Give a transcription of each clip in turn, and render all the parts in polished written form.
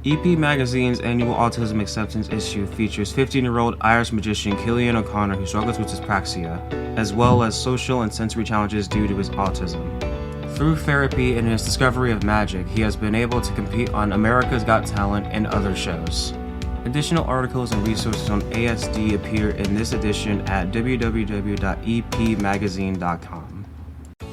EP Magazine's annual autism acceptance issue features 15-year-old Irish magician Cillian O'Connor who struggles with dyspraxia, as well as social and sensory challenges due to his autism. Through therapy and his discovery of magic, he has been able to compete on America's Got Talent and other shows. Additional articles and resources on ASD appear in this edition at www.epmagazine.com.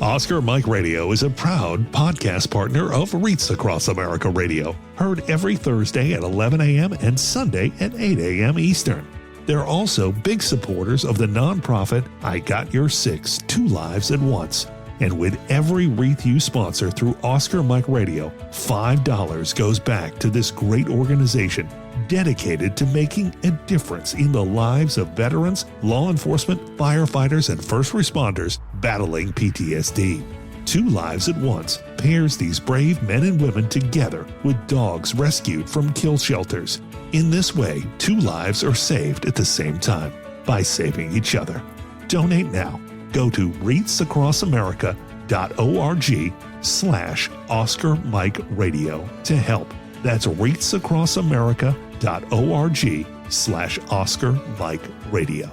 Oscar Mike Radio is a proud podcast partner of REITs Across America Radio, heard every Thursday at 11 a.m. and Sunday at 8 a.m. Eastern. They're also big supporters of the nonprofit I Got Your Six, Two Lives at Once. And with every REIT you sponsor through Oscar Mike Radio, $5 goes back to this great organization dedicated to making a difference in the lives of veterans, law enforcement, firefighters, and first responders battling PTSD. Two Lives at Once pairs these brave men and women together with dogs rescued from kill shelters. In this way, two lives are saved at the same time by saving each other. Donate now. Go to REITsAcrossAmerica.org/Oscar Mike Radio to help. That's REITsAcrossAmerica.org/Oscar Mike Radio.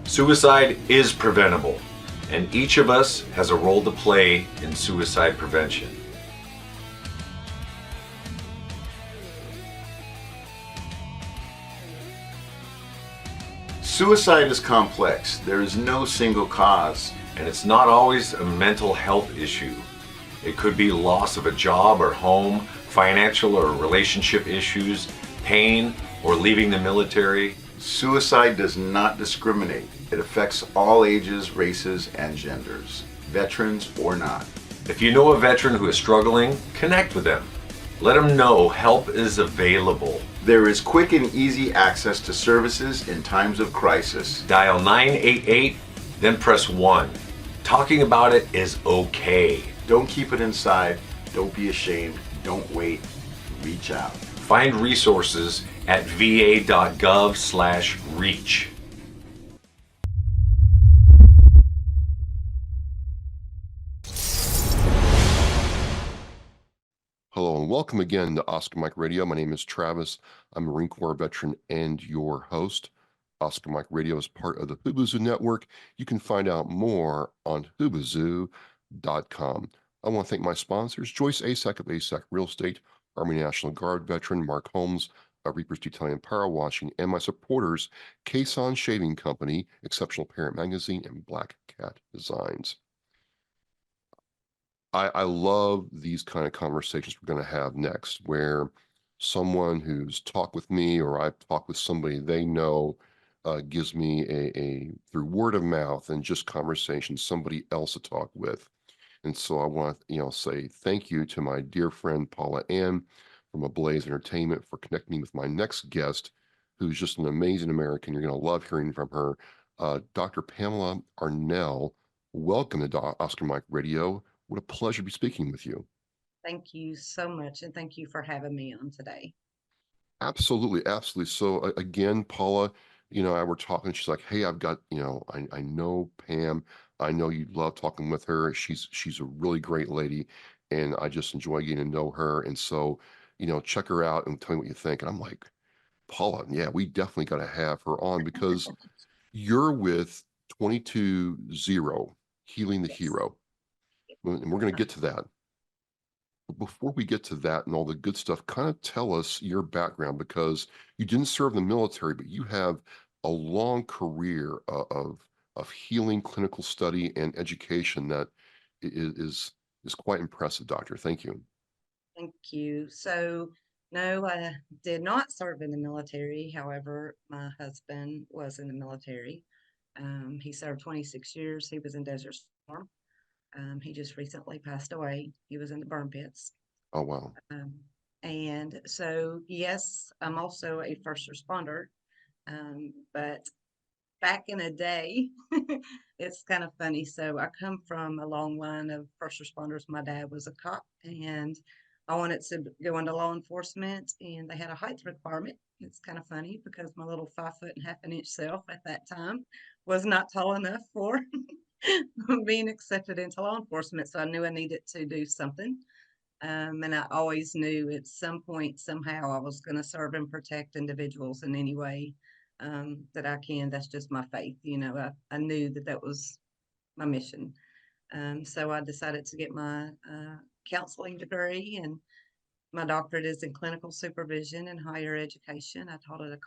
Suicide is preventable, and each of us has a role to play in suicide prevention. Suicide is complex. There is no single cause. And it's not always a mental health issue. It could be loss of a job or home, financial or relationship issues, pain, or leaving the military. Suicide does not discriminate. It affects all ages, races, and genders, veterans or not. If you know a veteran who is struggling, connect with them. Let them know help is available. There is quick and easy access to services in times of crisis. Dial 988, then press 1. Talking about it is okay. Don't keep it inside. Don't be ashamed. Don't wait. Reach out. Find resources at va.gov/reach. Hello and welcome again to Oscar Mike Radio. My name is Travis. I'm a Marine Corps veteran and your host. Oscar Mike Radio is part of the Hubazoo Network. You can find out more on hubazoo.com. I want to thank my sponsors, Joyce Asack of Asack Real Estate, Army National Guard veteran Mark Holmes of Reapers Detailing and Power Washing, and my supporters, Kason Shaving Company, Exceptional Parent Magazine, and Black Cat Designs. I love these kind of conversations we're going to have next, where someone who's talked with me or I've talked with somebody they know gives me through word of mouth and just conversation, somebody else to talk with. And so I want to, say thank you to my dear friend Paula Ann from Ablaze Entertainment for connecting me with my next guest, who's just an amazing American. You're going to love hearing from her. Dr. Pamela Arnell, welcome to Oscar Mike Radio. What a pleasure to be speaking with you. Thank you so much, and thank you for having me on today. Absolutely, absolutely. So again, Paula, I were talking. She's like, "Hey, I've got, I know Pam. I know you love talking with her. She's a really great lady, and I just enjoy getting to know her. And so, check her out and tell me what you think." And I'm like, Paula, yeah, we definitely got to have her on because you're with 22-0, Healing the Hero. And we're going to get to that. But before we get to that and all the good stuff, kind of tell us your background, because you didn't serve in the military, but you have a long career of healing, clinical study, and education that is quite impressive, Doctor. Thank you. Thank you. So, no, I did not serve in the military. However, my husband was in the military. He served 26 years. He was in Desert Storm. He just recently passed away. He was in the burn pits. Oh, wow. Um, and so, yes, I'm also a first responder. But back in the day, it's kind of funny. So I come from a long line of first responders. My dad was a cop, and I wanted to go into law enforcement, and they had a height requirement. It's kind of funny because my little 5 foot and half an inch self at that time was not tall enough for being accepted into law enforcement. So I knew I needed to do something. And I always knew at some point, somehow, I was going to serve and protect individuals in any way that I can. That's just my faith. I knew that that was my mission. So I decided to get my counseling degree, and my doctorate is in clinical supervision and higher education. I taught at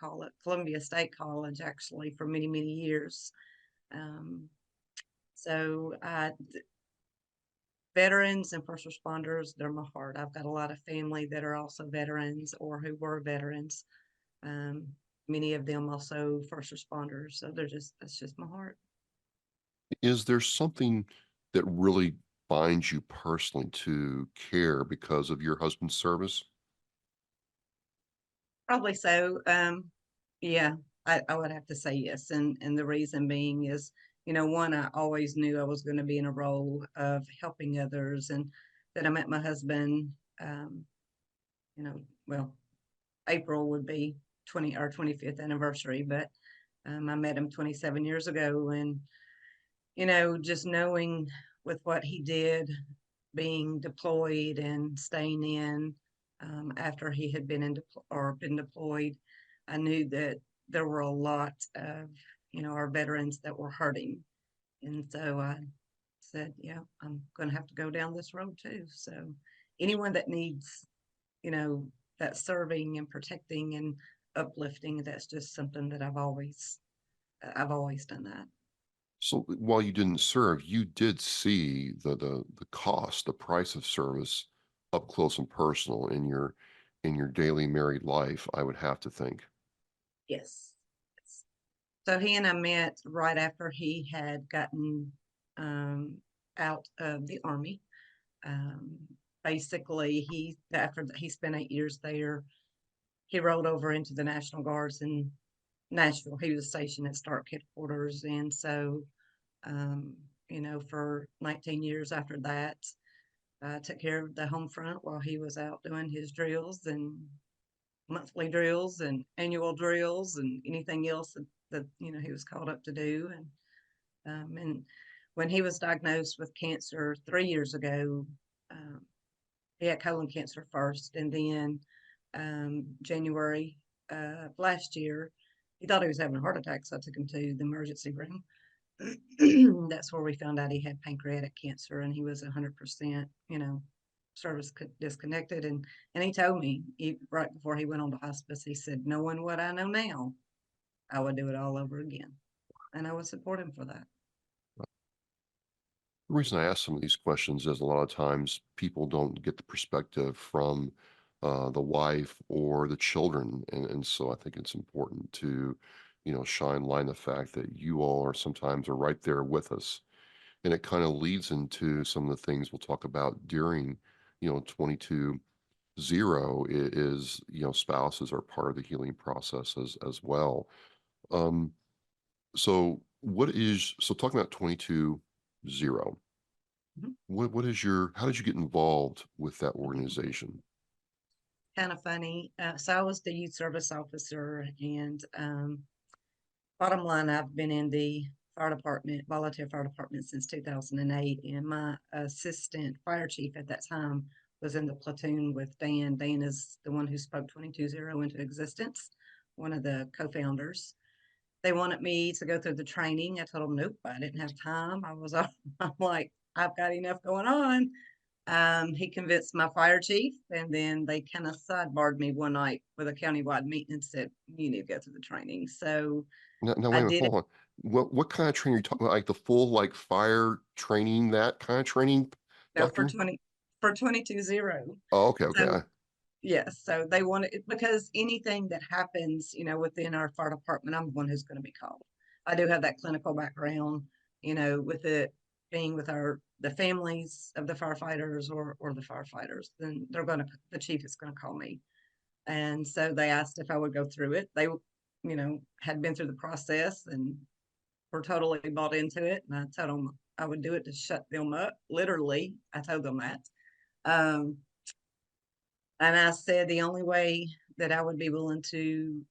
Columbia State College, actually, for many, many years. Um, so I Veterans and first responders, they're my heart. I've got a lot of family that are also veterans or who were veterans. Um, Many of them also first responders. So that's just my heart. Is there something that really binds you personally to care because of your husband's service? Probably so. Yeah, I would have to say yes. And the reason being is, one, I always knew I was going to be in a role of helping others, and that I met my husband, um, well, April would be our 25th anniversary, but I met him 27 years ago. And, just knowing with what he did, being deployed and staying in after he had been deployed, I knew that there were a lot of, our veterans that were hurting. And so I said, yeah, I'm going to have to go down this road too. So anyone that needs, you know, that serving and protecting and uplifting, that's just something that I've always done that. So while you didn't serve, you did see the cost, the price of service up close and personal in your daily married life, I would have to think. Yes. So he and I met right after he had gotten um, out of the army. Um, Basically, after he spent 8 years there, he rolled over into the National Guards in Nashville. He was stationed at Stark headquarters, and so um, for 19 years after that, I took care of the home front while he was out doing his drills and monthly drills and annual drills and anything else that he was called up to do. And when he was diagnosed with cancer 3 years ago, um, he had colon cancer first, and then January last year, he thought he was having a heart attack, so I took him to the emergency room. That's where we found out he had pancreatic cancer, and he was 100%, service disconnected. And he told me right before he went on to hospice, he said, knowing what I know now, I would do it all over again. And I would support him for that. The reason I ask some of these questions is a lot of times people don't get the perspective from the wife or the children, and so I think it's important to, shine light on the fact that you all are sometimes are right there with us, and it kind of leads into some of the things we'll talk about during, 22 zero is, spouses are part of the healing process as well. Um, so talking about 22 zero. Mhm. How did you get involved with that organization? Kind of funny. So I was the youth service officer, and bottom line, I've been in the volunteer fire department since 2008, and my assistant fire chief at that time was in the platoon with Dan. Dan is the one who spoke 22-0 into existence, one of the co-founders. They wanted me to go through the training. I told them, nope, I didn't have time. I'm like, I've got enough going on. He convinced my fire chief, and then they kind of sidebarred me one night with a countywide meeting and said, you need to go through the training. So Now I wait a minute, did it. hold on. What kind of training are you talking about? Like the full like fire training, that kind of training, No, for doctor? 20 for 22-0. Oh, okay, okay. So yes, so they want it because anything that happens, within our fire department, I'm the one who's going to be called. I do have that clinical background, with it being with the families of the firefighters or the firefighters, then the chief is going to call me. And so they asked if I would go through it. They, had been through the process and were totally bought into it. And I told them I would do it to shut them up. Literally, I told them that. Um, and I said the only way that I would be willing to,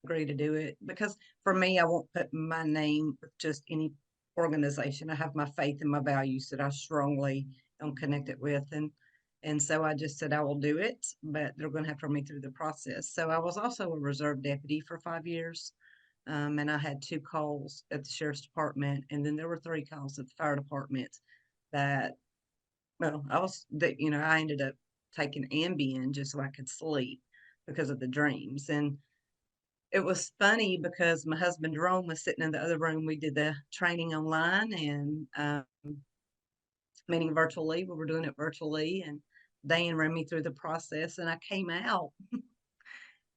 agree to do it, because for me, I won't put my name with just any organization. I have my faith and my values that I strongly am connected with. And so I just said I will do it, but they're going to have to run me through the process. So I was also a reserve deputy for 5 years. And I had 2 calls at the sheriff's department, and then there were 3 calls at the fire department that, well, I ended up taking Ambien just so I could sleep because of the dreams. And it was funny because my husband Jerome was sitting in the other room. We did the training online and meeting virtually. We were doing it virtually, and Dan ran me through the process, and I came out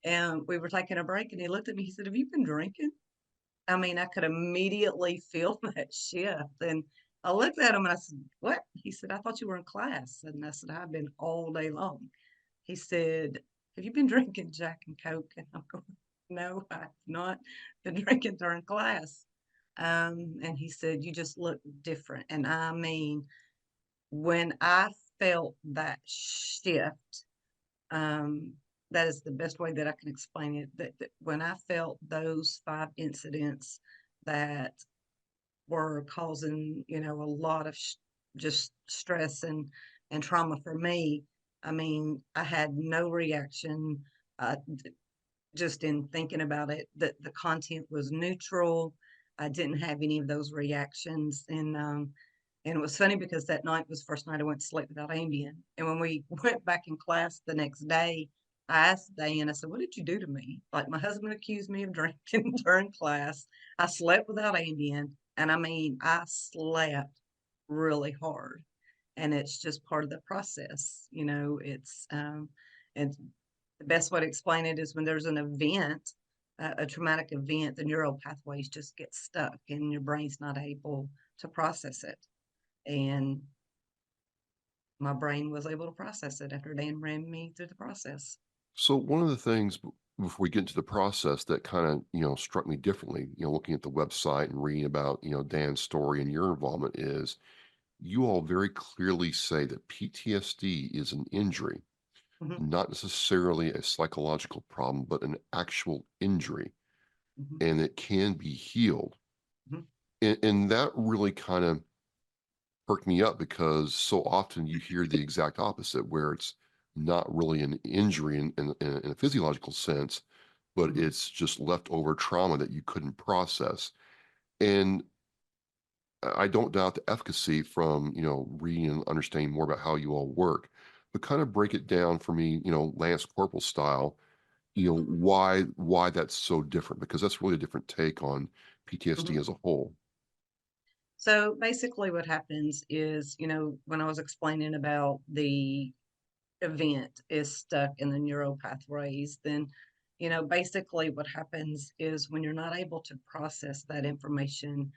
and we were taking a break, and he looked at me. He said, "Have you been drinking?" I mean, I could immediately feel that shift. And I looked at him and I said, "What?" He said, "I thought you were in class." And I said, "I've been all day long." He said, "Have you been drinking Jack and Coke?" And I'm going, "No, I've not been drinking during class." And he said, "You just look different." And I mean, when I felt that shift, um, that is the best way that I can explain it. That when I felt those 5 incidents that were causing, a lot of just stress and trauma for me, I mean, I had no reaction. Just in thinking about it, that the content was neutral. I didn't have any of those reactions, and it was funny because that night was the first night I went to sleep without Ambien. And when we went back in class the next day, I asked Diane, I said, "What did you do to me?" Like, my husband accused me of drinking during class. I slept without Ambien. And I mean, I slept really hard. And it's just part of the process. And the best way to explain it is when there's an event, a traumatic event, the neural pathways just get stuck and your brain's not able to process it. And my brain was able to process it after Dan ran me through the process. So one of the things before we get into the process that kind of, struck me differently, looking at the website and reading about, Dan's story and your involvement is you all very clearly say that PTSD is an injury, Mhm, not necessarily a psychological problem, but an actual injury, mhm, and it can be healed. mhm, And that really kind of perked me up because so often you hear the exact opposite, where it's not really an injury in a physiological sense, but mhm. it's just leftover trauma that you couldn't process. And I don't doubt the efficacy from, reading and understanding more about how you all work, but kind of break it down for me, Lance Corporal style, why that's so different, because that's really a different take on PTSD Mhm. as a whole. So basically, what happens is, when I was explaining about the event is stuck in the neural pathways, then, basically what happens is when you're not able to process that information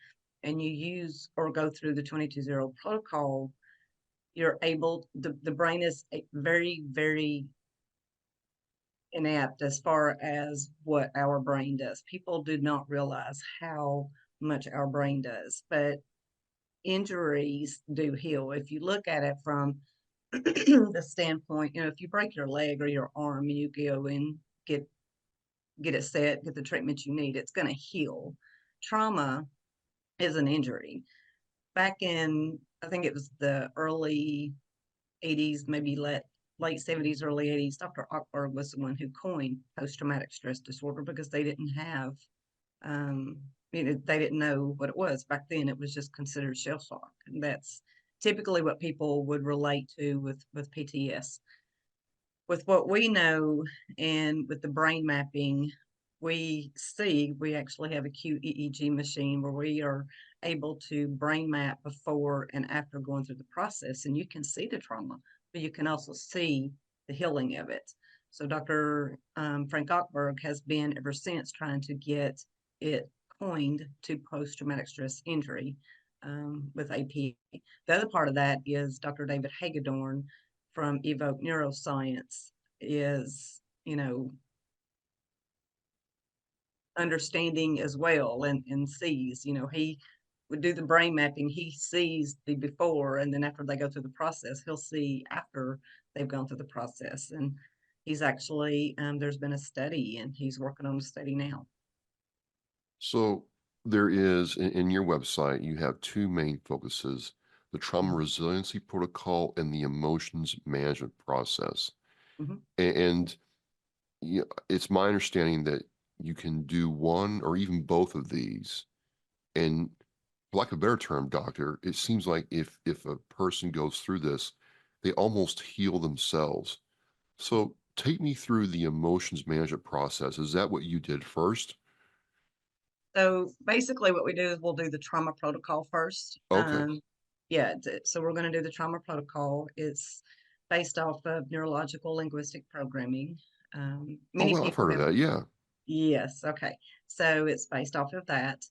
and you use or go through the 22-0 protocol, the brain is very, very inept as far as what our brain does. People do not realize how much our brain does, but injuries do heal. If you look at it from the standpoint, if you break your leg or your arm and you go and get it set, get the treatment you need, it's going to heal. Trauma is an injury. Back in, I think it was the early 80s, maybe late 70s, early 80s, Dr. Ockberg was the one who coined post-traumatic stress disorder because they didn't have, um, they didn't know what it was. Back then, it was just considered shell shock. And that's typically what people would relate to with PTS. With what we know and with the brain mapping, we actually have a QEEG machine where we are able to brain map before and after going through the process, and you can see the trauma, but you can also see the healing of it. So Dr. Frank Ockberg has been ever since trying to get it coined to post-traumatic stress injury with AP. The other part of that is Dr. David Hagedorn from Evoke Neuroscience is, understanding as well, and sees, he would do the brain mapping. He sees the before, and then after they go through the process, he'll see after they've gone through the process. And he's actually, there's been a study, and he's working on a study now. So there is in your website, you have two main focuses: the Trauma Resiliency Protocol and the Emotions Management Process. Mm-hmm. And it's my understanding that you can do one or even both of these. And for lack of a better term, doctor, it seems like if a person goes through this, they almost heal themselves. So take me through the emotions management process. Is that what you did first? So basically what we do is we'll do the trauma protocol first. Okay. So we're going to do the trauma protocol. It's based off of neurological linguistic programming. Oh, Many well, I've people heard of have, that. Yeah. yes, okay. So it's based off of that.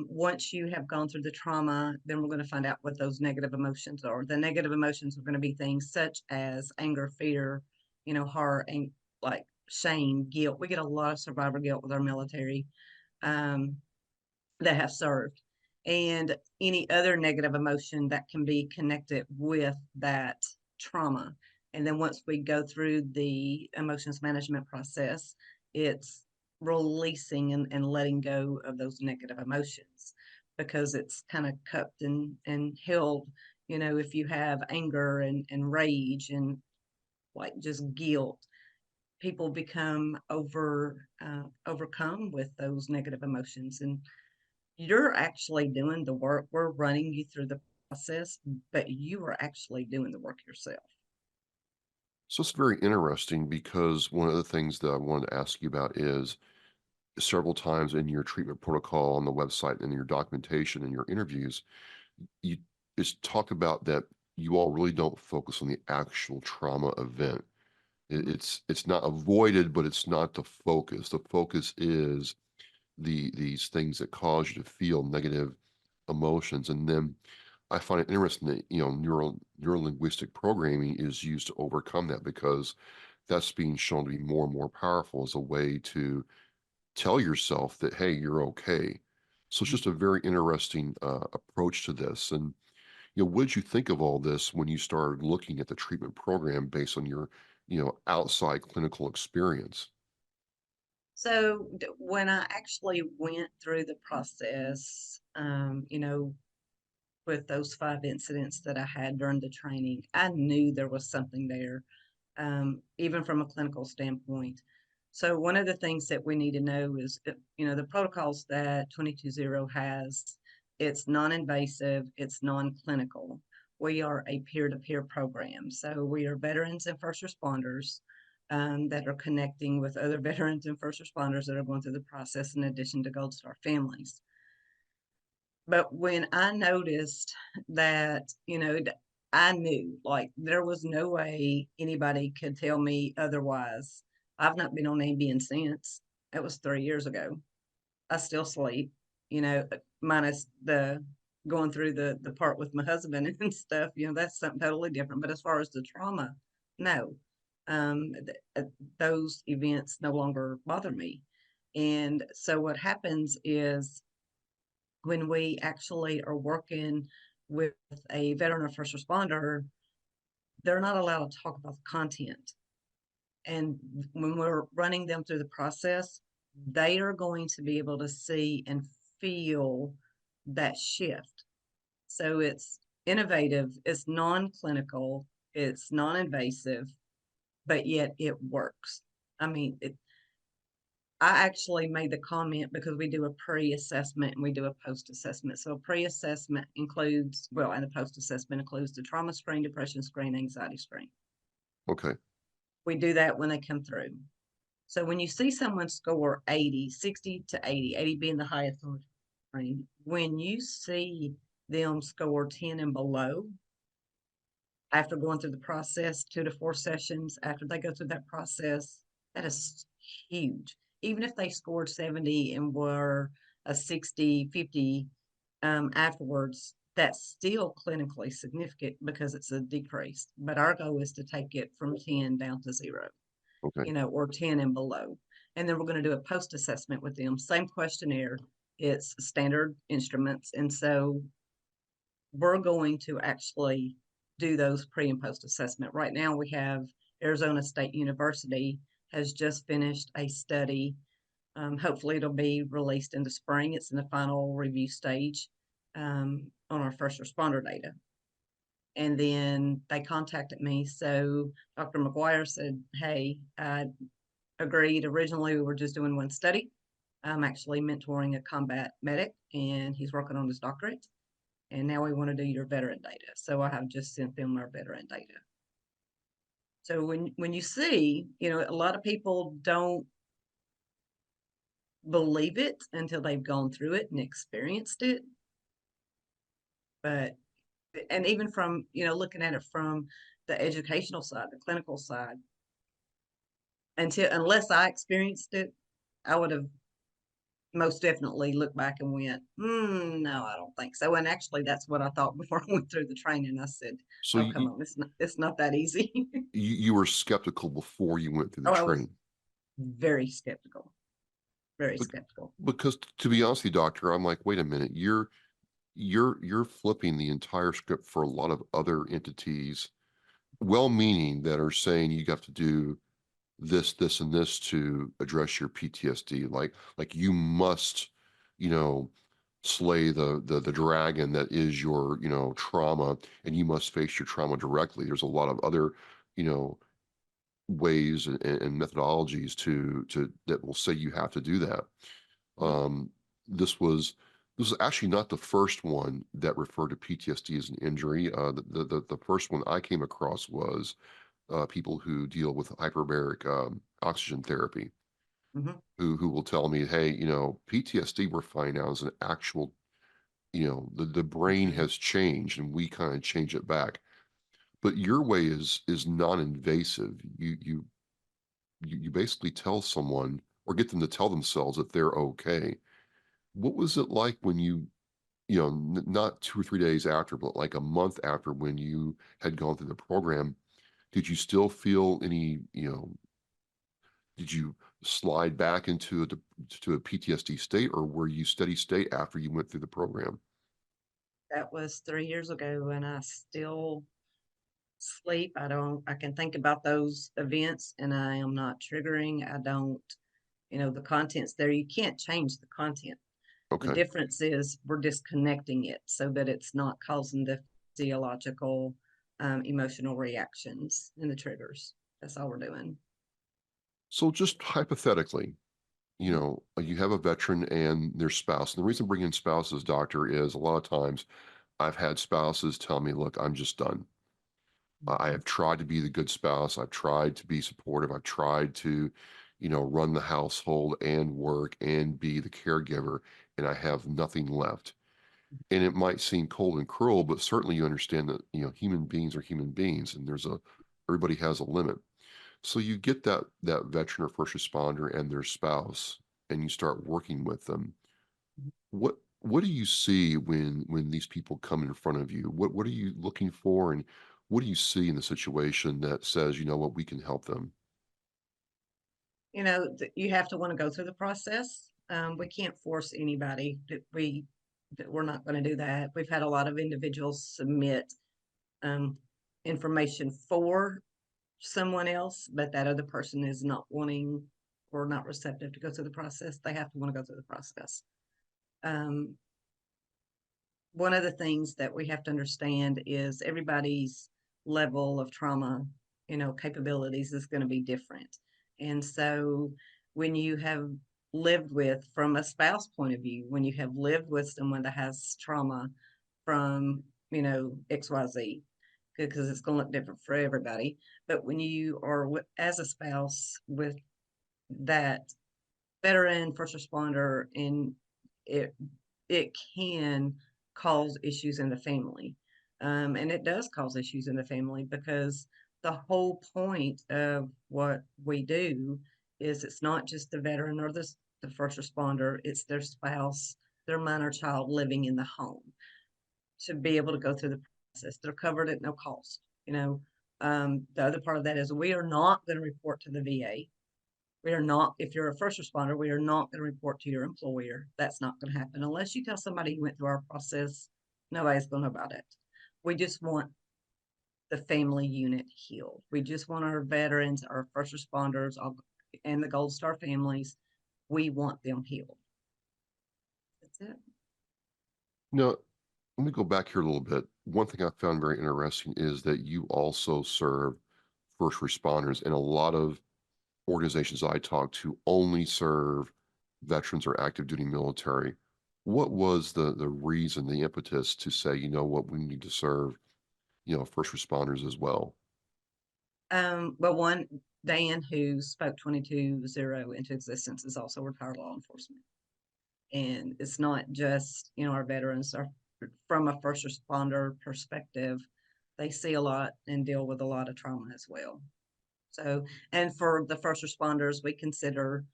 Once you have gone through the trauma, then we're going to find out what those negative emotions are. The negative emotions are going to be things such as anger, fear, horror, and like shame, guilt. We get a lot of survivor guilt with our military that have served, and any other negative emotion that can be connected with that trauma. And then once we go through the emotions management process, it's releasing and letting go of those negative emotions, because it's kind of cupped and held. If you have anger and rage and like just guilt, people become overcome with those negative emotions, and you're actually doing the work. We're running you through the process, but you are actually doing the work yourself. So it's very interesting because one of the things that I wanted to ask you about is several times in your treatment protocol on the website and in your documentation and your interviews, you just talk about that you all really don't focus on the actual trauma event. It's not avoided, but it's not the focus. The focus is these things that cause you to feel negative emotions. And then I find it interesting that neuro-linguistic programming is used to overcome that, because that's being shown to be more and more powerful as a way to tell yourself that, hey, you're okay. So it's just a very interesting approach to this. And what did you think of all this when you started looking at the treatment program based on your outside clinical experience? So when I actually went through the process, with those 5 incidents that I had during the training, I knew there was something there, even from a clinical standpoint. So one of the things that we need to know is, the protocols that 220 has, it's non-invasive, it's non-clinical. We are a peer-to-peer program. So we are veterans and first responders that are connecting with other veterans and first responders that are going through the process, in addition to Gold Star families. But when I noticed that, I knew like there was no way anybody could tell me otherwise. I've not been on Ambien since. It was 3 years ago. I still sleep, minus the going through the part with my husband and stuff. That's something totally different. But as far as the trauma, no, those events no longer bother me. And so what happens is, when we actually are working with a veteran or first responder, they're not allowed to talk about the content. And when we're running them through the process, they are going to be able to see and feel that shift. So it's innovative, it's non-clinical, it's non-invasive, but yet it works. I mean, I actually made the comment because we do a pre-assessment and we do a post-assessment. So a pre-assessment includes, and the post-assessment includes the trauma screen, depression screen, anxiety screen. Okay. We do that when they come through. So when you see someone score 80, 60 to 80, 80 being the highest brain. When you see them score 10 and below, after going through the process, 2 to 4 sessions, after they go through that process, that is huge. Even if they scored 70 and were a 60, 50 afterwards, that's still clinically significant because it's a decrease. But our goal is to take it from 10 down to 0, Okay. or 10 and below. And then we're going to do a post assessment with them. Same questionnaire, it's standard instruments. And so we're going to actually do those pre and post assessment. Right now, we have Arizona State University has just finished a study. Hopefully, it'll be released in the spring. It's in the final review stage on our first responder data. And then they contacted me. So Dr. McGuire said, hey, I agreed. Originally, we were just doing one study. I'm actually mentoring a combat medic, and he's working on his doctorate. And now we want to do your veteran data. So I have just sent them our veteran data. So when you see, a lot of people don't believe it until they've gone through it and experienced it. But, and even from, looking at it from the educational side, the clinical side, unless I experienced it, I would have most definitely looked back and went, no, I don't think so. And actually, that's what I thought before I went through the training. I said, So oh, come on, it's not that easy. you were skeptical before you went through the Oh, I was training. very skeptical, very But, skeptical. because to be honest with you, doctor, I'm like, wait a minute, you're flipping the entire script for a lot of other entities, well-meaning, that are saying you have to do this, and this to address your PTSD. Like you must, you know, slay the dragon that is your, trauma, and you must face your trauma directly. There's a lot of other, you know, ways and methodologies to that will say you have to do that. Um, this was this was actually not the first one that referred to PTSD as an injury. The first one I came across was people who deal with hyperbaric oxygen therapy, Mhm. who will tell me, hey, PTSD we're finding out is an actual, the brain has changed and we kind of change it back. But your way is non-invasive. You basically tell someone or get them to tell themselves that they're okay. What was it like when not 2 or 3 days after, but like a month after, when you had gone through the program? Did you still feel any, did you slide back into a PTSD state, or were you steady state after you went through the program? That was 3 years ago, and I still sleep. I can think about those events, and I am not triggering. I don't, the content's there. You can't change the content. The Okay. difference is we're disconnecting it so that it's not causing the physiological, emotional reactions and the triggers. That's all we're doing. So just hypothetically, Mhm. you have a veteran and their spouse. And the reason bringing spouses, doctor, is a lot of times I've had spouses tell me, look, I'm just done. I have tried to be the good spouse. I've tried to be supportive. I've tried to, run the household and work and be the caregiver, and I have nothing left. And it might seem cold and cruel, but certainly you understand that, human beings are human beings, and everybody has a limit. So you get that veteran or first responder and their spouse, and you start working with them. What do you see when these people come in front of you? What are you looking for, and what do you see in the situation that says, you know what, we can help them? You have to want to go through the process. We can't force anybody that we're not going to do that. We've had a lot of individuals submit um, information for someone else, but that other person is not wanting or not receptive to go through the process. They have to want to go through the process. Um, One of the things that we have to understand is everybody's level of trauma, capabilities is going to be different. And so when you have lived with, from a spouse point of view, when you have lived with someone that has trauma from, XYZ, because it's going to look different for everybody. But when you are as a spouse with that veteran, first responder, and it it can cause issues in the family. And it does cause issues in the family because the whole point of what we do is it's not just the veteran or the first responder, it's their spouse, their minor child living in the home to be able to go through the process. They're covered at no cost. The other part of that is we are not going to report to the VA. We are not, if you're a first responder, we are not going to report to your employer. That's not going to happen unless you tell somebody you went through our process. Nobody's going to know about it. We just want the family unit healed. We just want our veterans, our first responders, and the Gold Star families. We want them healed. That's it. Now, let me go back here a little bit. One thing I found very interesting is that you also serve first responders, and a lot of organizations I talk to only serve veterans or active duty military. What was the reason, the impetus to say, you know what, we need to serve, first responders as well? Well, one, Dan, who spoke 22-0 into existence, is also retired law enforcement. And it's not just, our veterans are from a first responder perspective, they see a lot and deal with a lot of trauma as well. So, and for the first responders, we consider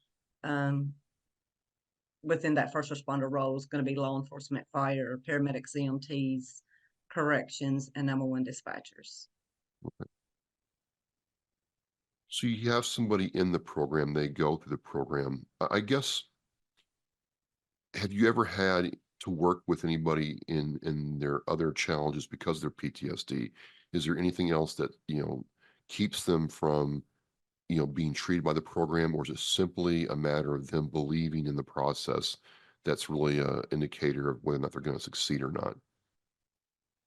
within that first responder role is going to be law enforcement, fire, paramedics, EMTs, corrections, and 911 dispatchers. So you have somebody in the program, they go through the program. I guess, have you ever had to work with anybody in their other challenges because of their PTSD? Is there anything else that, keeps them from, being treated by the program, or is it simply a matter of them believing in the process that's really an indicator of whether or not they're going to succeed or not?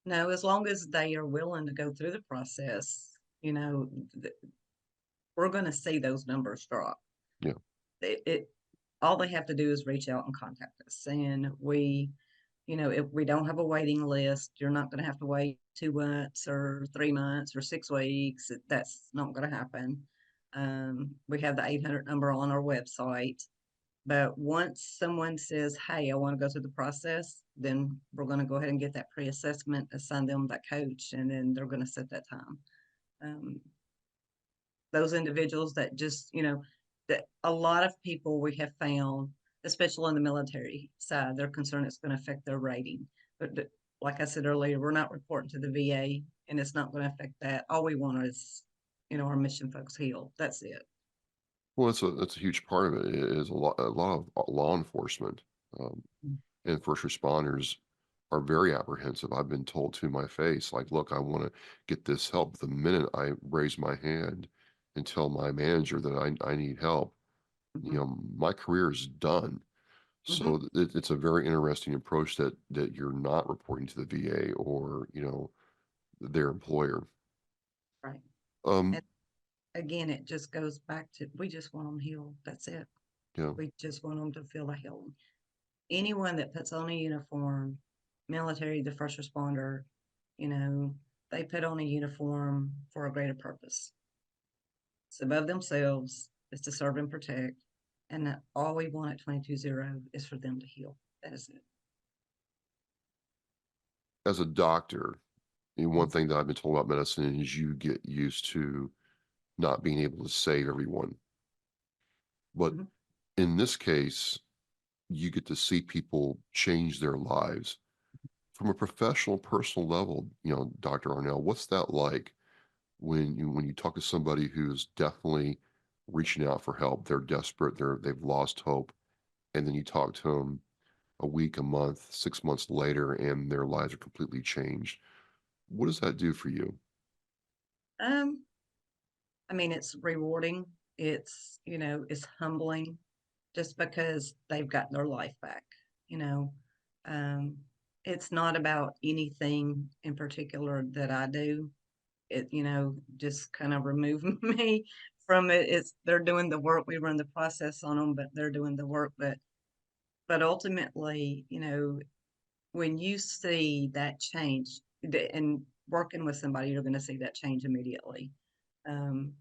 No, as long as they are willing to go through the process, we're going to see those numbers drop. Yeah. It all they have to do is reach out and contact us, and if we don't have a waiting list, you're not going to have to wait 2 months or 3 months or 6 weeks. That's not going to happen. We have the 800 number on our website. But once someone says, hey, I want to go through the process, then we're going to go ahead and get that pre-assessment, assign them that coach, and then they're going to set that time. Those individuals that just, that a lot of people we have found, especially on the military side, they're concerned it's going to affect their rating. But like I said earlier, we're not reporting to the VA, and it's not going to affect that. All we want is, our mission folks healed. That's it. Well, that's a huge part of it. It is a lot of law enforcement um, and first responders are very apprehensive. I've been told to my face, like, look, I want to get this help. The minute I raise my hand and tell my manager that I need help, my career is done. Mm-hmm. So it's a very interesting approach that you're not reporting to the VA or, their employer. Right. Um, And again, it just goes back to we just want them healed. That's it. yeah. We just want them to feel the healing. Anyone that puts on a uniform, military, the first responder, they put on a uniform for a greater purpose. It's above themselves, it's to serve and protect. And that all we want at 22-0 is for them to heal. That is it. As a doctor, one thing that I've been told about medicine is you get used to not being able to save everyone. But Mm-hmm. in this case, you get to see people change their lives. From a professional, personal level, Dr. Arnell, what's that like when you talk to somebody who's definitely reaching out for help, they're desperate, they've lost hope, and then you talk to them a week, a month, 6 months later, and their lives are completely changed. What does that do for you? Um, I mean, it's rewarding. It's humbling just because they've got their life back, you know. Um, it's not about anything in particular that I do. It, just kind of remove me from it. They're doing the work. We run the process on them, but they're doing the work. But ultimately, when you see that change and working with somebody, you're going to see that change immediately. Um,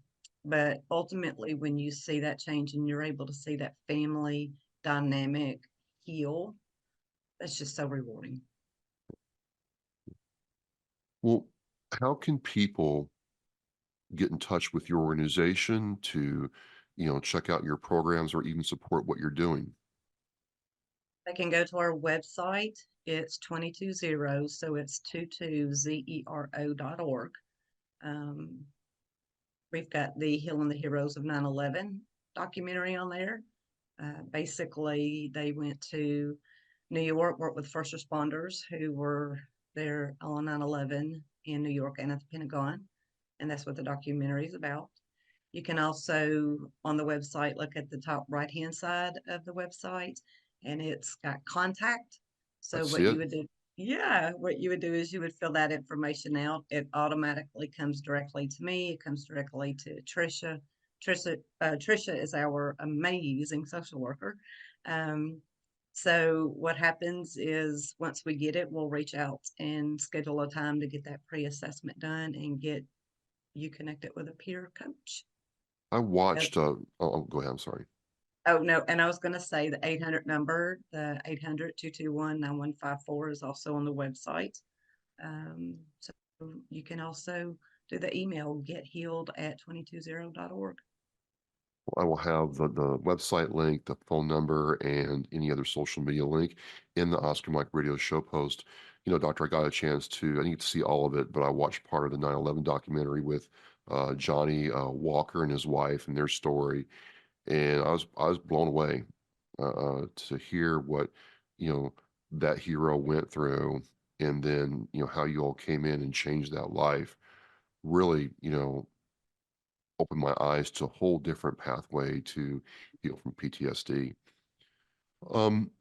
but ultimately, when you see that change and you're able to see that family dynamic heal, That's just so rewarding. Well, how can people get in touch with your organization to, check out your programs or even support what you're doing? They can go to our website. It's 220, so it's 22zero.org. We've got the Healing the Heroes of 9/11 documentary on there. Basically, they went to New York, worked with first responders who were there on 9/11 in New York and at the Pentagon. And that's what the documentary is about. You can also, on the website, look at the top right-hand side of the website, and it's got contact. I So see what you it. would do, yeah, what you would do is you would fill that information out. It automatically comes directly to me. It comes directly to Trisha. Trisha is our amazing social worker. Um, so what happens is once we get it, we'll reach out and schedule a time to get that pre-assessment done and get you connected with a peer coach. I As watched, go ahead. I'm sorry. Oh, no, and I was gonna say the 800 number, the 800-221-9154 is also on the website. So you can also do the email gethealed@220.org. I will have the website link, the phone number, and any other social media link in the Oscar Mike Radio show post. Doctor, I got a chance to, I didn't get to see all of it, but I watched part of the 9/11 documentary with Johnny Walker and his wife and their story, and I was blown away to hear what you know that hero went through, and then how you all came in and changed that life. Really, opened my eyes to a whole different pathway to heal from PTSD. Um,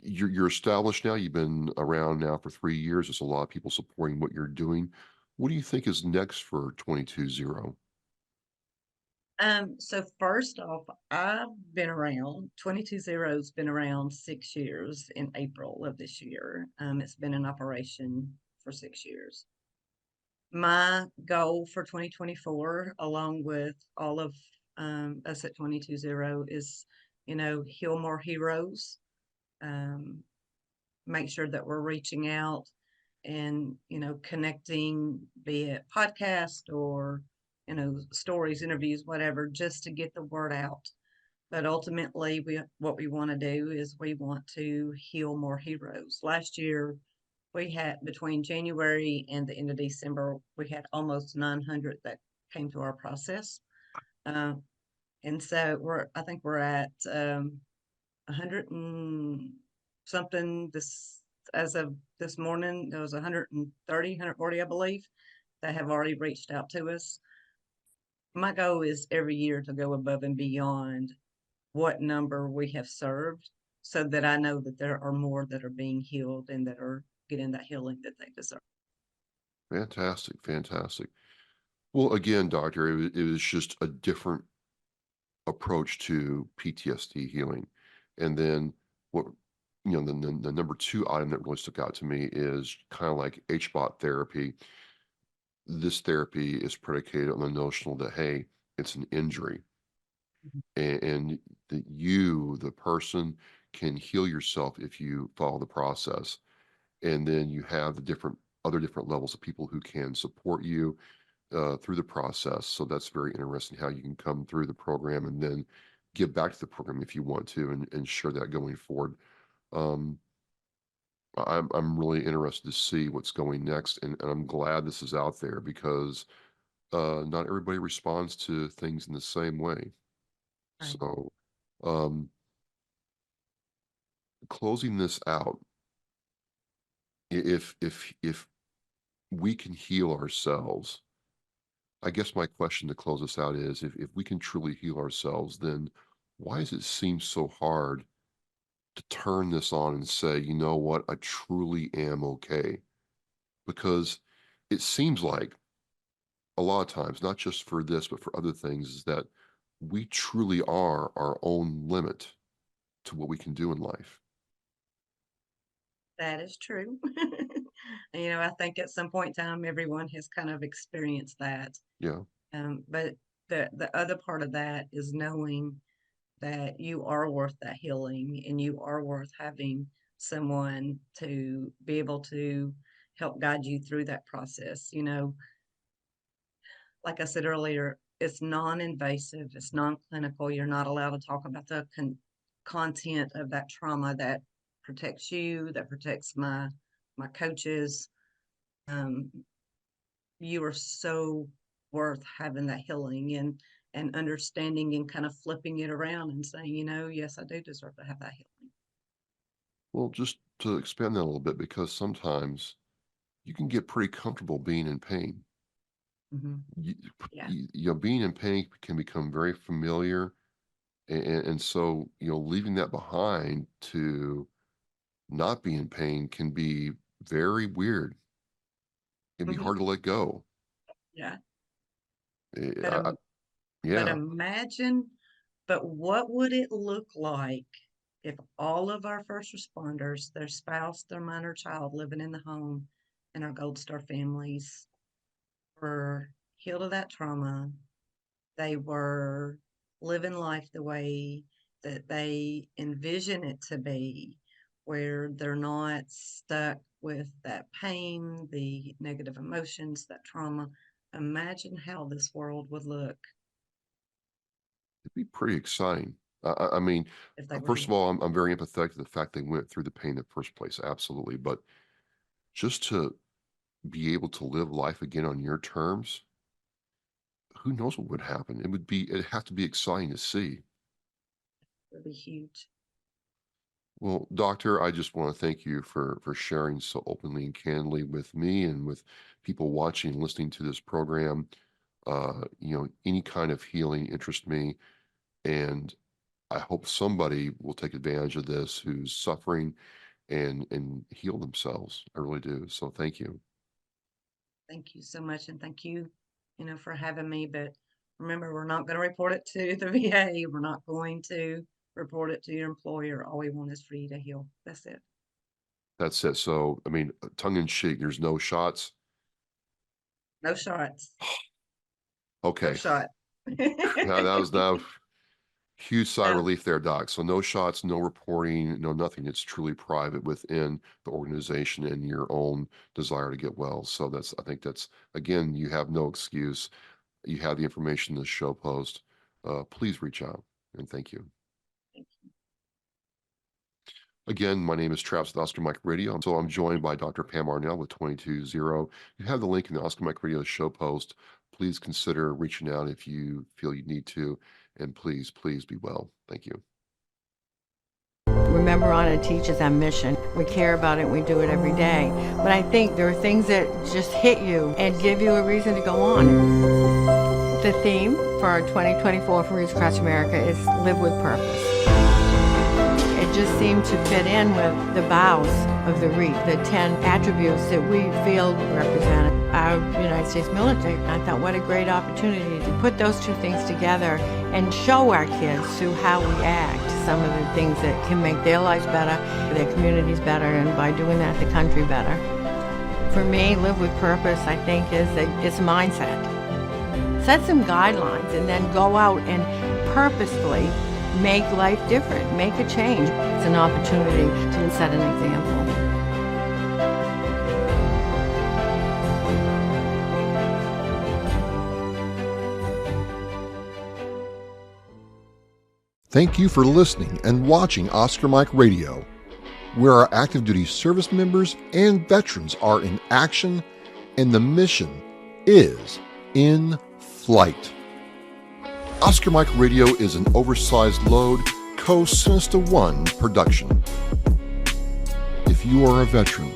you're established now. You've been around now for 3 years. There's a lot of people supporting what you're doing. What do you think is next for 220? So first off, I've been around, 220's been around 6 years in April of this year. It's been in operation for 6 years. My goal for 2024, along with all of us at 220, is, heal more heroes, um, make sure that we're reaching out and, connecting, be it podcast or, stories, interviews, whatever, just to get the word out. But ultimately, what we want to do is we want to heal more heroes. Last year, we had between January and the end of December, we had almost 900 that came through our process. Uh, and so I think we're at 100 and something as of this morning. There was 130, 140, I believe, that have already reached out to us. My goal is every year to go above and beyond what number we have served so that I know that there are more that are being healed and that are getting that healing that they deserve. Fantastic, fantastic. Well, again, doctor, it was just a different approach to PTSD healing. And then what, the number two item that really stuck out to me is kind of like HBOT therapy. This therapy is predicated on the notion that, hey, it's an injury, and that you, the person, can heal yourself if you follow the process. And then you have the different levels of people who can support you through the process. So that's very interesting how you can come through the program and then give back to the program if you want to, and share that going forward. Um, I'm really interested to see what's going next, and I'm glad this is out there because not everybody responds to things in the same way. Right. So, um, closing this out, if we can heal ourselves, I guess my question to close us out is, if we can truly heal ourselves, then why does it seem so hard to turn this on and say, you know what, I truly am okay? Because it seems like a lot of times, not just for this, but for other things, is that we truly are our own limit to what we can do in life. That is true. I think at some point in time, everyone has kind of experienced that. Yeah. But the other part of that is knowing that you are worth that healing, and you are worth having someone to be able to help guide you through that process. Like I said earlier, it's non-invasive, it's non-clinical. You're not allowed to talk about the content of that trauma. That protects you, that protects my coaches. You are so worth having that healing and understanding, and kind of flipping it around and saying, yes, I do deserve to have that healing. Well, just to expand that a little bit, because sometimes you can get pretty comfortable being in pain. Hmm. You, Yeah. being in pain can become very familiar, and so leaving that behind to not be in pain can be very weird. It can be Hmm. hard to let go. Yeah. Eh, But I, I, but yeah, imagine, but what would it look like if all of our first responders, their spouse, their minor child living in the home, and our Gold Star families were healed of that trauma? They were living life the way that they envision it to be, where they're not stuck with that pain, the negative emotions, that trauma. Imagine how this world would look it'd be pretty exciting. I mean, if they were first of healed. all, I'm very empathetic to the fact they went through the pain in the first place, absolutely. But just to be able to live life again on your terms, who knows what would happen? It'd have to be exciting to see. It would be huge. Well, doctor, I just want to thank you for sharing so openly and candidly with me and with people watching and listening to this program. Any kind of healing interests me, and I hope somebody will take advantage of this who's suffering and heal themselves. I really do. So thank you. Thank you so much, and thank you, for having me. But remember, we're not going to report it to the VA. We're not going to report it to your employer. All we want is for you to heal. That's it. That's it. So, I mean, tongue in cheek, there's no shots. No shots. No Okay. shot. That was now huge sigh of No, relief there, Doc. So no shots, no reporting, no nothing. It's truly private within the organization and your own desire to get well. So I think that's, again, you have no excuse. You have the information in the show post. Please reach out, and thank you. Again, my name is Travis with Oscar Mike Radio. So I'm joined by Dr. Pam Arnell with 220. You have the link in the Oscar Mike Radio show post. Please consider reaching out if you feel you need to. And please, please be well. Thank you. Remember on to teach is our mission. We care about it and we do it every day. But I think there are things that just hit you and give you a reason to go on. The theme for our 2024 from Reach Across America is Live with Purpose. It just seemed to fit in with the vows of the REAP, the 10 attributes that we feel represent our United States military. I thought, what a great opportunity to put those two things together and show our kids through how we act some of the things that can make their lives better, their communities better, and by doing that, the country better. For me, Live with Purpose, I think, it's a mindset. Set some guidelines and then go out and purposefully make life different, make a change. It's an opportunity to set an example. Thank you for listening and watching Oscar Mike Radio, where our active duty service members and veterans are in action and the mission is in flight. Oscar Mike Radio is an oversized load Co-Sinister One production. If you are a veteran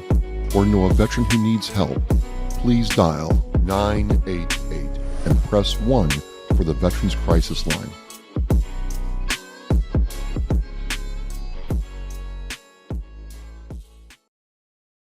or know a veteran who needs help, please dial 988 and press 1 for the Veterans Crisis Line.